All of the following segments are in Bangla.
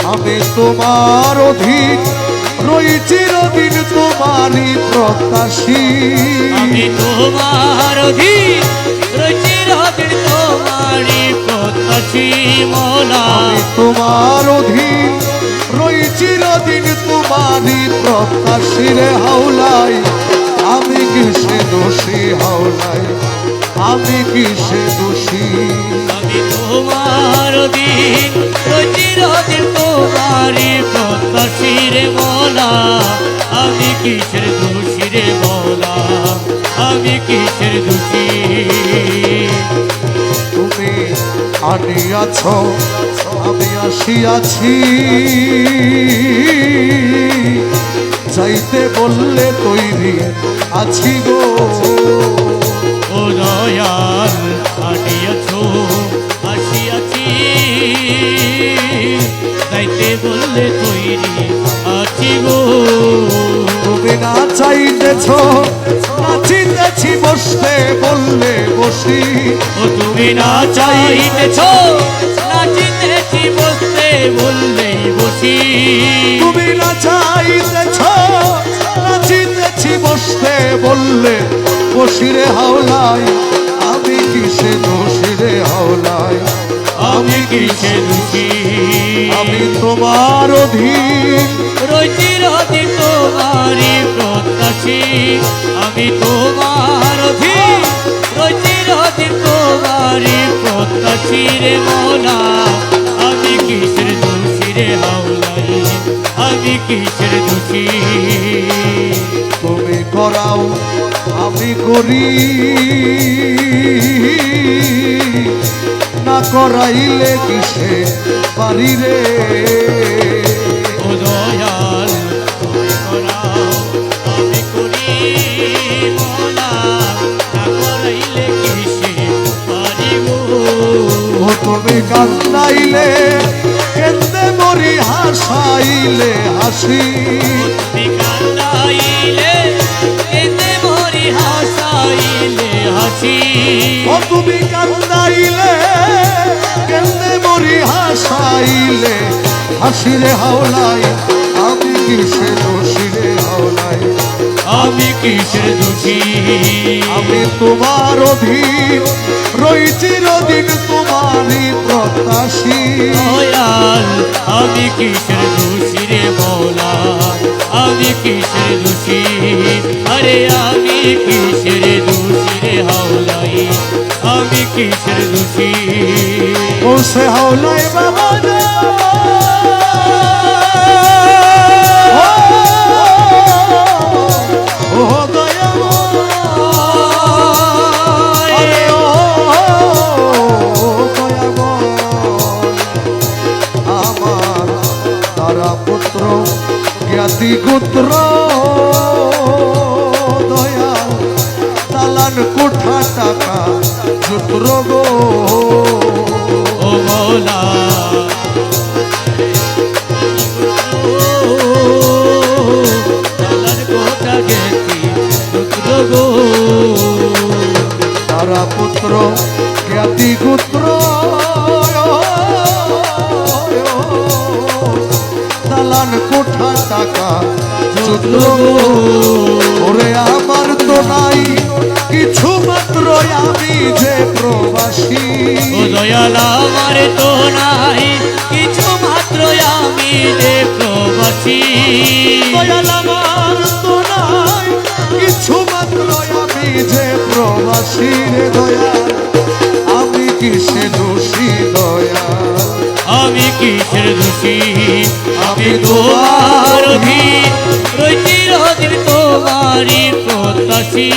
আমি তোমার অধীন রই চিরদিন তোমারই প্রত্যাশী আমি তোমার অধীন রই চিরদিন তোমারই প্রত্যাশী মৌলা আমি তোমার অধীন রই চিরদিন তোমারই প্রত্যাশী রে হাওলাই আমি কিসে দোষী হাওলাই আমি কিসে দোষী আমি তোমার অধীন রই চিরদিন তোমারই প্রত্যাশী রে মৌলা আমি কিসের দোষী রে মৌলা আমি কিসের দোষী তুমি আনিয়াছ আমি আসিয়াছি যাইতে বললে তৈরি আছি গো ও দয়াল আনিয়াছ আসিয়াছি যাইতে বললে তৈরি আছি গো তুমি না চাইতেছ নাচিতেছি বসতে বললে বসি ও তুমি না চাইতেছ নাচিতেছি বসতে বললেই বসি তুমি না চাইতেছ নাচিতেছি বসতে বললে বসি রে হাওলাই আমি কিসে দোষী রে হাওলাই আমি কিসে দোষী আমি তোমার অধীন রই চিরদিন তোমারই প্রত্যাশী আমি তোমার অধীন রই চিরদিন তোমারই প্রত্যাশী রে মৌলা আমি কিসের দোষী রে হাওলাই আমি কিসের দোষী তুমি করাও আমি করি না করাইলে কিসে পারি রে ও দয়াল তুমি করাও আমি করি মৌলা না করাইলে কিসে পারিব ও তুমি কান্দাইলে কেন্দে মরি হাসাইলে হাসি তুমি কান্দাইলে কেঁদে মরি হাসাইলে হাসি ও তুমি কান্দাইলে কেন্দে মরি হাসাইলে হাসি রে হাওলাই আমি কিসে দোষী রে হাওলাই আমি কিসের দোষী আমি তোমার অধীন রই চিরদিন তোমারই প্রত্যাশী দয়াল আমি কিসের দোষী রে মৌলা আমি কিসের দোষী আরে আমি কিসের দোষী রে হাওলাই আমি কিসের দোষী ও সে হাওলাই বাবা ও দয়া আরে ও দয়াময় আমার তারা পুত্র জ্ঞাতি গোত্র দয়াল দালান কোঠা টাকা সূত্র গো ও মৌলা তালার কোটা গেছি পুত্র গো তারা পুত্র জ্ঞাতি গোত্র দালান কোঠা টাকা সূত্র গো ওরে আমার তো নাই কিছু মাত্র আমি যে প্রবাসী ও দয়াল আমার তো নাই কিছু মাত্র আমি যে প্রবাসী দয়াল আমার তো নাই কিছু মাত্র আমি যে প্রবাসী রে দয়াল আমি কিসে দোষী দয়াল আমি কিসের দোষী আমি তোমার অধীন রই চিরদিন তোমারই প্রত্যাশী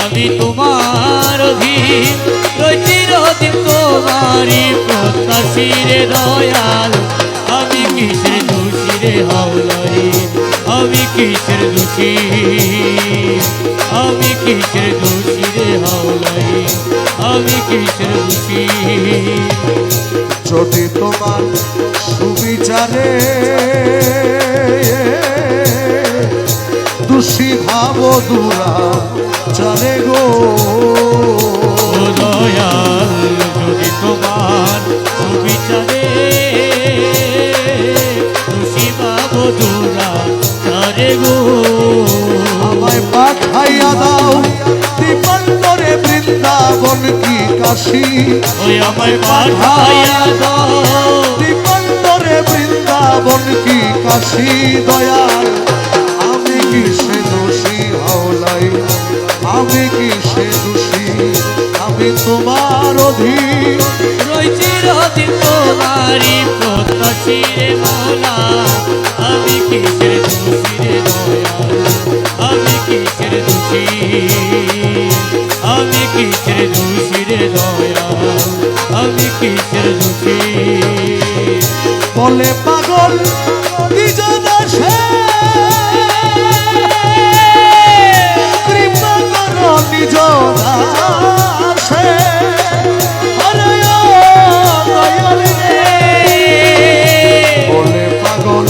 আমি তোমার অধীন রই চিরদিন তোমারই প্রত্যাশী রে দয়াল আমি কিসের দোষী রে হাওলাই আমি কিসের দোষী আমি কিসের দোষী রে হাওলাই আমি কিসের দোষী যদি তোমার সুবিচারে দোষী ভাব দুরা চারে গো ও দয়াল যদি তোমার সুবিচারে মধুরা চারে গো আমায় পাঠাইয়া দাও দীপান্তরে বৃন্দাবন কি কাশী ওই আমায় পাঠাইয়া দাও দীপান্তরে বৃন্দাবন কি কাশী দয়াল আমি কি সে দোষী হাওলাই আমি কি সে দোষী আমি তোমার অধীন রয়েছি রদিন তোমারি প্রত্যাশী রে মৌলা আমি কিসের দোষী রে দয়াল আমি কিসের দোষী আমি কিসের দোষী রে দয়াল আমি কিসের দোষী বলে পাগল নিজ দাসে কৃপা করো নিজ দাসে আরে ও দয়াল রে। বলে পাগল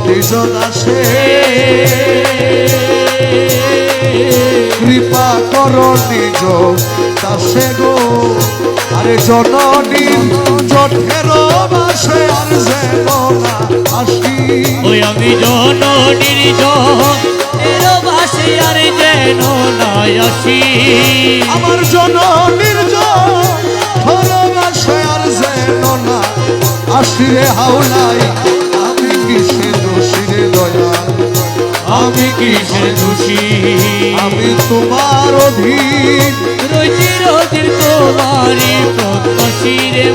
নিজ দাসে কৃপা করো নিজ দাসে গো আরে জননীর জঠের বাসে আর যেন না আসি ওই আমি জননীর এর বাসে আর যেন নয় আসি আমার জননীর জঠের বাসে আর যেন না আসি রে হাওলাই আমি কিসে দোষী রে দয়াল আমি কিসের দোষী আমি তোমার অধীন রয়েছি রোদির তোমারি প্রত্যাশী রে